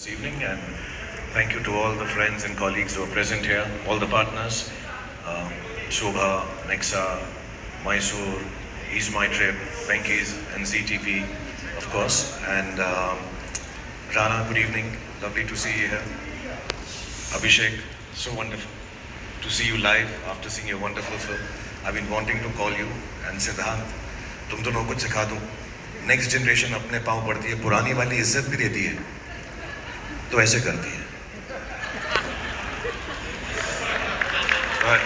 this evening, and thank you to all the friends and colleagues who are present here, all the partners, Shobha, Nexa, Mysore, Ease My Trip, Venki's, and ZTP, of course, and Rana, good evening, lovely to see you here. Abhishek, so wonderful to see you live after seeing your wonderful film. I've been wanting to call you, and Siddhant, तुम दोनों को सिखा दूं. Next generation अपने पाँव पड़ती है, पुरानी वाली इज्जत भी देती है, तो ऐसे करती है. But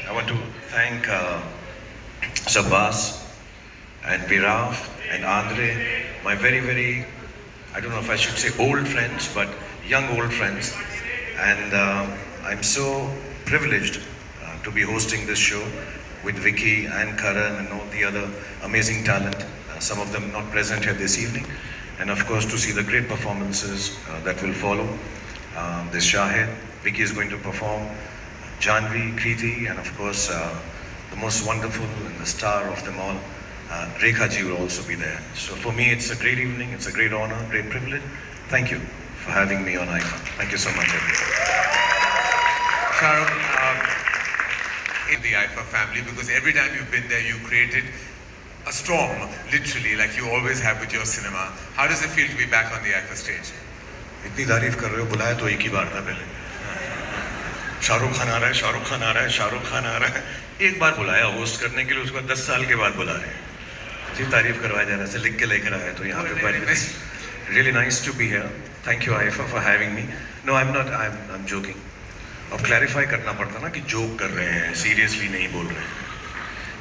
I want to thank Sabbas and Viraf and Andre, my very, I don't know if I should say old friends, but young old friends. And I'm so privileged to be hosting this show with Vicky and Karan and all the other amazing talent, some of them not present here this evening. And of course to see the great performances that will follow. This Shahid, Vicky is going to perform, Janvi, Kriti, and of course the most wonderful and the star of them all, Rekha ji will also be there. So for me it's a great evening, it's a great honor, great privilege. Thank you for having me on IFA. Thank you so much, everyone. Shahrukh, in the IFA family, because every time you've been there, you created a storm, literally, like you always have with your cinema. How does it feel to be back on the IFA stage? इतनी तारीफ कर रहे हो, बुलाया तो एक ही बार था पहले. शाहरुख खान आ रहा है, शाहरुख खान आ रहा है, शाहरुख खान आ रहा है. एक बार बुलाया होस्ट करने के लिए, उसको 10 साल के बाद बुला रहे हैं. जी तारीफ करवाया जा रहा है, लिख के लेकर आया तो यहाँ पे पर. Really nice to be here. Thank you IFA for having me. No, I'm not. I'm joking. अब क्लैरिफाई करना पड़ता ना कि जोक कर रहे हैं, सीरियसली नहीं बोल रहे हैं.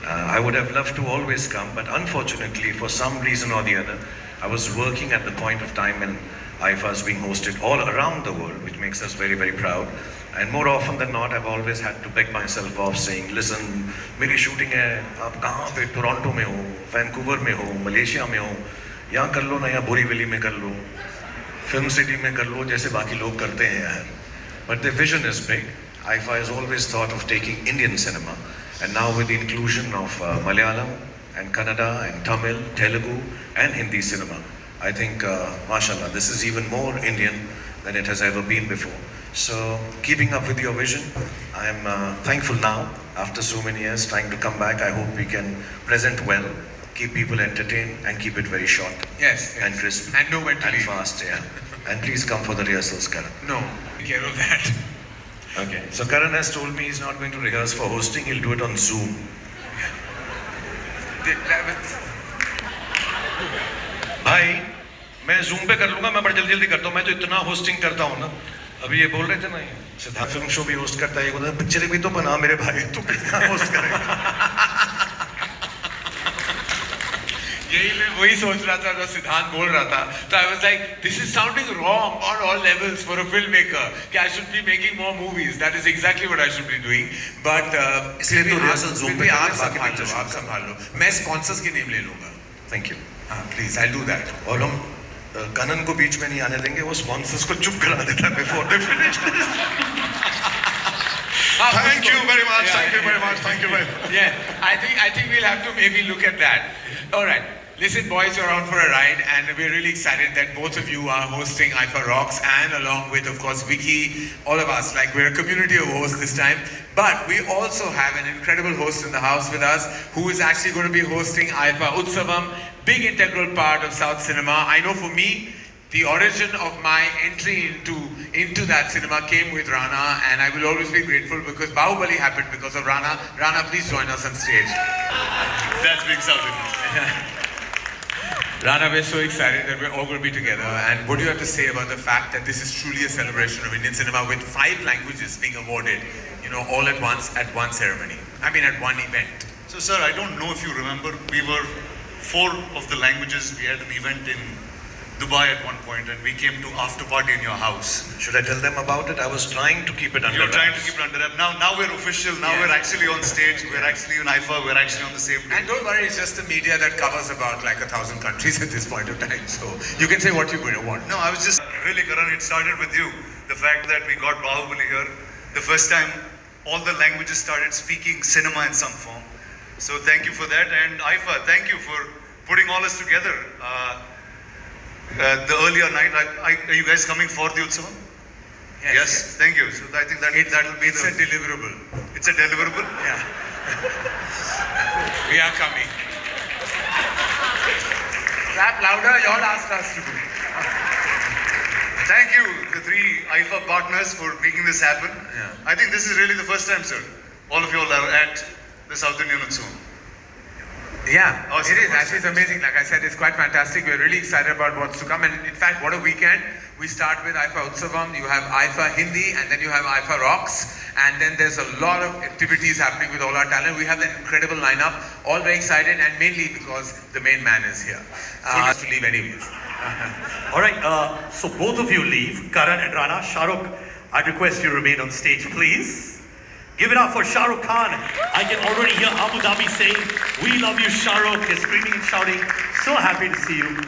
I would have loved to always come, but unfortunately, for some reason or the other, I was working at the point of time when IFA is being hosted all around the world, which makes us very proud. And more often than not, I've always had to beg myself off, saying, "Listen, मेरी shooting है, आप कहाँ पे? Toronto में हो, Vancouver में हो, Malaysia में हो, यहाँ कर लो ना, या बोरीवली में कर लो, फिल्म सिटी में कर लो, जैसे बाकी लोग करते हैं यार." But the vision is big. IFA has always thought of taking Indian cinema, and now with the inclusion of Malayalam and Kannada and Tamil, Telugu and Hindi cinema, I think, mashallah, this is even more Indian than it has ever been before. So, keeping up with your vision, I am thankful now, after so many years, trying to come back. I hope we can present well, keep people entertained, and keep it very short. Yes. And crisp. And know when to and leave. fast, yeah. And please come for the rehearsals, Karan. No, take care of that. Okay. So Karan has told me he's not going to rehearse for hosting. He'll do it on Zoom. भाई मैं Zoom पे कर लूँगा, मैं बड़ी जल्दी करता हूँ. मैं तो इतना hosting करता हूँ ना. अभी ये बोल रहे थे ना, सिद्धार्थ फिल्म शो भी होस्ट करता है, ये पिक्चर भी तो बना मेरे भाई, तू कितना होस्ट करेगा. यही मैं वही सोच रहा था जब सिद्धांत बोल रहा था. So I was like, this is sounding wrong on all levels for a filmmaker. कि I should be making more movies. That is exactly what I should be doing. But इसलिए तो रिहर्सल Zoom पे आप संभाल लो. मैं sponsors के name ले लूँगा. Thank you. Please, I'll do that. और हम कनन को बीच में नहीं आने देंगे, वो स्पॉन्सर्स को चुप करा देता है before they finish. Thank you very much. Thank you very much. Thank you very much. Yeah, I think we'll have to maybe look at that. All right. Listen, boys, you're on for a ride, and we're really excited that both of you are hosting IFA Rocks, and along with, of course, Vicky, all of us. Like, we're a community of hosts this time. But we also have an incredible host in the house with us, who is actually going to be hosting IFA Utsavam, big integral part of South cinema. I know for me, the origin of my entry into that cinema came with Rana, and I will always be grateful because Bahubali happened because of Rana. Rana, please join us on stage. That's big something. Rana, we're so excited that we're all going to be together. And what do you have to say about the fact that this is truly a celebration of Indian cinema with 5 languages being awarded, all at once at one ceremony? I mean, at one event. So, sir, I don't know if you remember, we were 4 of the languages. We had an event in Dubai at one point, and we came to after party in your house. Should I tell them about it? I was trying to keep it under You're trying to wraps. keep it under wraps. Now we're official. Now we're actually on stage. We're actually in IFA. We're actually on the same day. And don't worry, it's just the media that covers about like 1,000 countries at this point of time. So you can say what you want. No, I was just really, Karan, it started with you. The fact that we got Bahubali here. The first time all the languages started speaking cinema in some form. So thank you for that. And IFA, thank you for putting all us together. the earlier night. Are you guys coming for the Utsavam? Yes. Thank you. So I think that will be It's a deliverable. It's a deliverable. Yeah. We are coming. Clap louder, you all asked us to do. Thank you, the three IFA partners, for making this happen. Yeah. I think this is really the first time, sir. All of you all are at the South Indian Utsavam. Yeah, Awesome. it is. Actually, it's amazing. Like I said, it's quite fantastic. We're really excited about what's to come. And in fact, what a weekend. We start with IFA Utsavam, you have IFA Hindi, and then you have IFA Rocks. And then there's a lot of activities happening with all our talent. We have an incredible lineup, all very excited, and mainly because the main man is here. Has to leave anyways. All right, so both of you leave. Karan and Rana. Shahrukh, I'd request you remain on stage, please. Give it up for Shah Rukh Khan. I can already hear Abu Dhabi saying, "We love you, Shah Rukh." They're screaming and shouting. So happy to see you.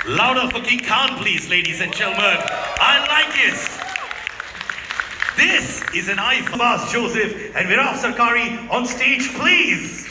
Louder for King Khan, please, ladies and gentlemen. I like it. This is an IFA. Joseph and Viraf Sarkari on stage, please.